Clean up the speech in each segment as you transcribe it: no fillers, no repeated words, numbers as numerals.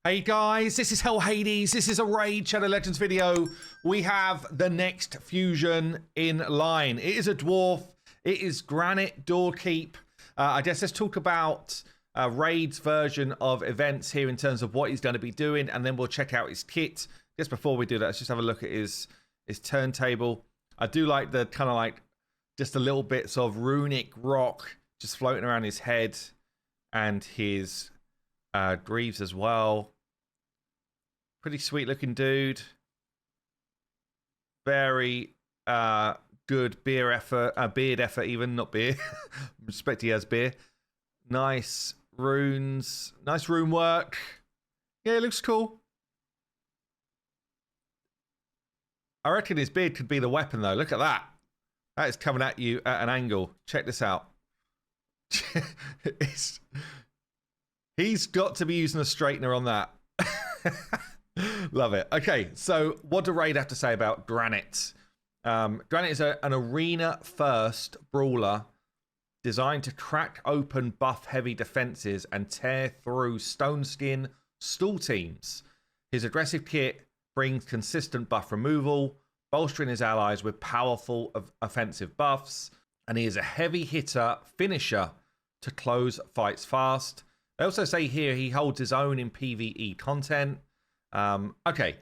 Hey guys, this is Hell Hades. This is a Raid Shadow Legends video. We have the next fusion in line. It is a dwarf. It is Granite Doorkeep. I guess let's talk about Raid's version of events here in terms of what he's going to be doing, and then we'll check out his kit. Just before we do that, let's just have a look at his turntable. I do like the kind of like just a little bits of runic rock just floating around his head and his Greaves as well. Pretty sweet looking dude. Very good beard effort even, not beer. Respect he has beer. Nice runes. Nice rune work. Yeah, it looks cool. I reckon his beard could be the weapon though. Look at that. That is coming at you at an angle. Check this out. He's got to be using a straightener on that. Love it. Okay, so what do Raid have to say about Granite? Granite is an arena-first brawler designed to crack open buff-heavy defenses and tear through STONESKIN stall teams. His aggressive kit brings consistent buff removal, bolstering his allies with powerful offensive buffs, and he is a heavy hitter finisher to close fights fast. They also say here he holds his own in PvE content. Okay,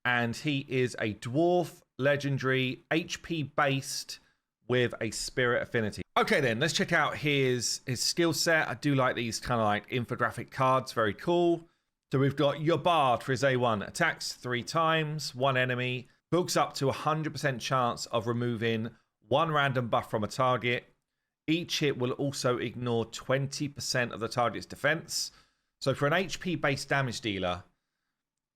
and he is a dwarf, legendary, HP based with a spirit affinity. Okay then, let's check out his skill set. I do like these kind of like infographic cards, very cool. So we've got your Bard for his A1, attacks 3 times, 1 enemy, books up to 100% chance of removing 1 random buff from a target. Each hit will also ignore 20% of the target's defense. So for an HP based damage dealer,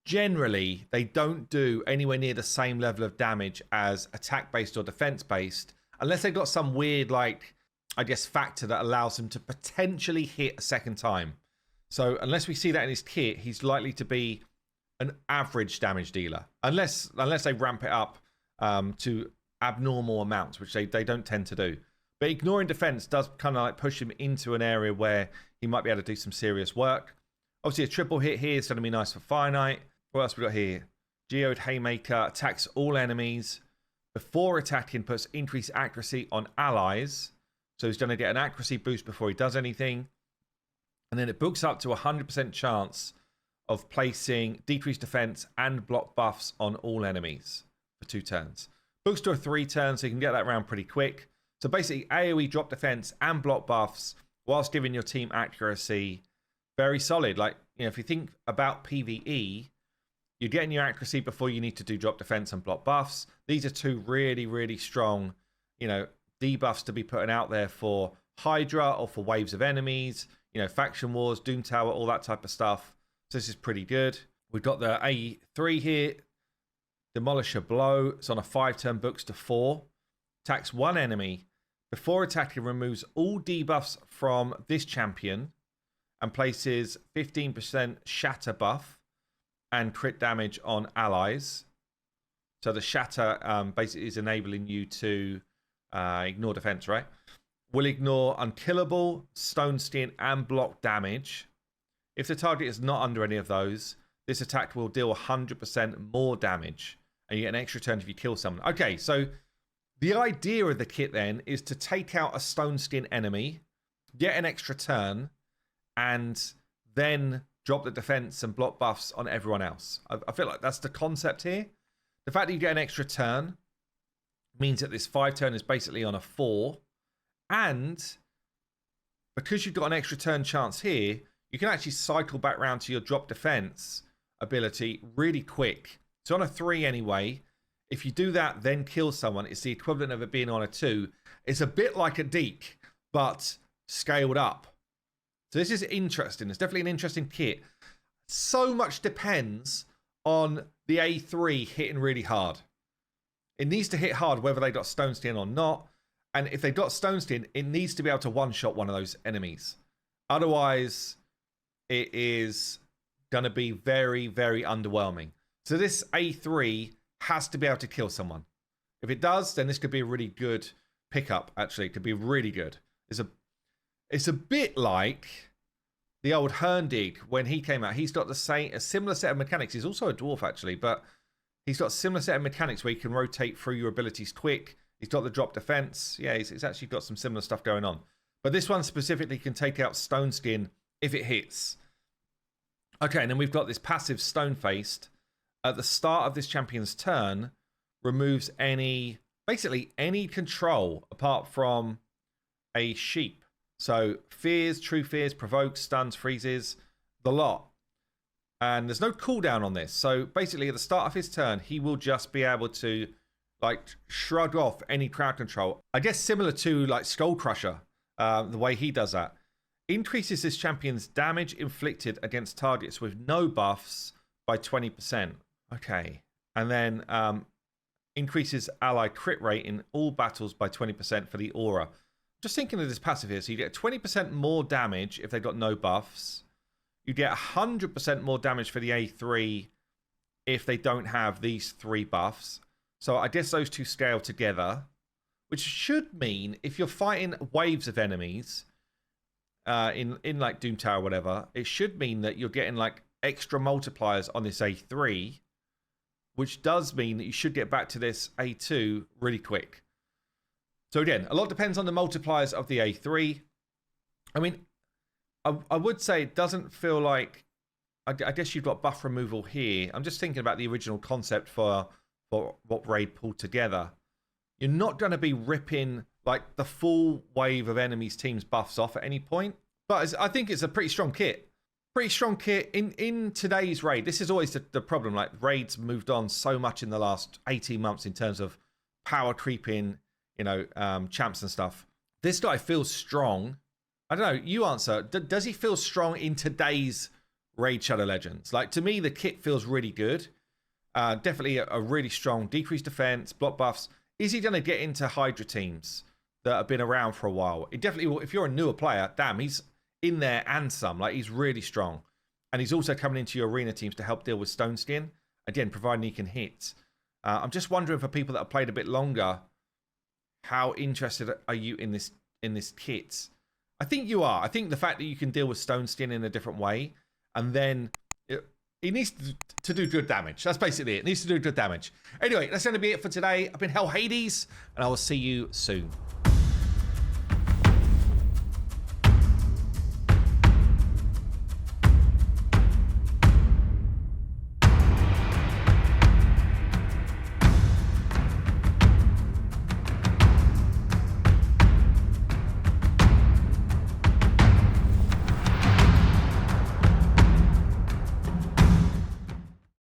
generally they don't do anywhere near the same level of damage as attack based or defense based, unless they've got some weird, like, I guess, factor that allows them to potentially hit a second time. So unless we see that in his kit, he's likely to be an average damage dealer, unless they ramp it up to abnormal amounts, which they don't tend to do. But ignoring defense does kind of like push him into an area where he might be able to do some serious work. Obviously, a triple hit here is going to be nice for Finite. What else we got here? Geode Haymaker attacks all enemies. Before attacking, puts increased accuracy on allies. So he's going to get an accuracy boost before he does anything. And then it books up to 100% chance of placing decreased defense and block buffs on all enemies for 2 turns. Books to a 3 turns, so you can get that round pretty quick. So basically, AoE drop defense and block buffs whilst giving your team accuracy. Very solid. Like, you know, if you think about PvE, you're getting your accuracy before you need to do drop defense and block buffs. These are 2 really, really strong, you know, debuffs to be putting out there for Hydra or for waves of enemies, you know, faction wars, Doom Tower, all that type of stuff. So this is pretty good. We've got the A3 here. Demolisher Blow. It's on a 5-turn, books to 4. Attacks 1 enemy. Before attacking, removes all debuffs from this champion and places 15% shatter buff and crit damage on allies. So the shatter basically is enabling you to ignore defense, right? Will ignore unkillable, stone skin, and block damage. If the target is not under any of those, this attack will deal 100% more damage, and you get an extra turn if you kill someone. Okay, so the idea of the kit then is to take out a stone skin enemy, get an extra turn, and then drop the defense and block buffs on everyone else. I feel like that's the concept here. The fact that you get an extra turn means that this 5-turn is basically on a 4. And because you've got an extra turn chance here, you can actually cycle back round to your drop defense ability really quick. So on a 3 anyway, if you do that, then kill someone, it's the equivalent of it being on a 2. It's a bit like a Deke, but scaled up. So this is interesting. It's definitely an interesting kit. So much depends on the A3 hitting really hard. It needs to hit hard whether they got Stone Skin or not. And if they got Stone Skin, it needs to be able to one-shot one of those enemies. Otherwise, it is going to be very, very underwhelming. So this A3 has to be able to kill someone. If it does, then this could be a really good pickup, actually. It could be really good. It's a bit like the old Herndig, when he came out, he's got a similar set of mechanics. He's also a dwarf, actually, but he's got a similar set of mechanics where you can rotate through your abilities quick. He's got the drop defense. Yeah, he's actually got some similar stuff going on. But this one specifically can take out Stoneskin if it hits. Okay, and then we've got this passive Stone-Faced. At the start of this champion's turn, removes basically any control apart from a sheep. So fears, true fears, provokes, stuns, freezes, the lot. And there's no cooldown on this. So basically at the start of his turn, he will just be able to like shrug off any crowd control. I guess similar to like Skull Crusher, the way he does that. Increases this champion's damage inflicted against targets with no buffs by 20%. Okay. And then increases ally crit rate in all battles by 20% for the aura. Just thinking of this passive here. So you get 20% more damage if they've got no buffs. You get 100% more damage for the A3 if they don't have these 3 buffs. So I guess those two scale together, which should mean if you're fighting waves of enemies in like Doom Tower or whatever, it should mean that you're getting like extra multipliers on this A3, which does mean that you should get back to this A2 really quick. So again, a lot depends on the multipliers of the A3. I mean, I would say it doesn't feel like... I guess you've got buff removal here. I'm just thinking about the original concept for what Raid pulled together. You're not going to be ripping like the full wave of enemies' teams buffs off at any point. But I think it's a pretty strong kit. Pretty strong kit in today's Raid. This is always the problem. Like Raid's moved on so much in the last 18 months in terms of power creeping, champs and stuff. This guy feels strong. I don't know. You answer. Does he feel strong in today's Raid Shadow Legends? Like, to me, the kit feels really good. Definitely a really strong decreased defense, block buffs. Is he going to get into Hydra teams that have been around for a while? It definitely will. If you're a newer player, damn, he's in there and some. Like, he's really strong. And he's also coming into your arena teams to help deal with Stoneskin. Again, providing he can hit. I'm just wondering, for people that have played a bit longer, how interested are you in this kit? I think you are. I think the fact that you can deal with Stoneskin in a different way, and then he needs to do good damage. That's basically it. It needs to do good damage. Anyway, that's going to be it for today. I've been Hell Hades, and I will see you soon.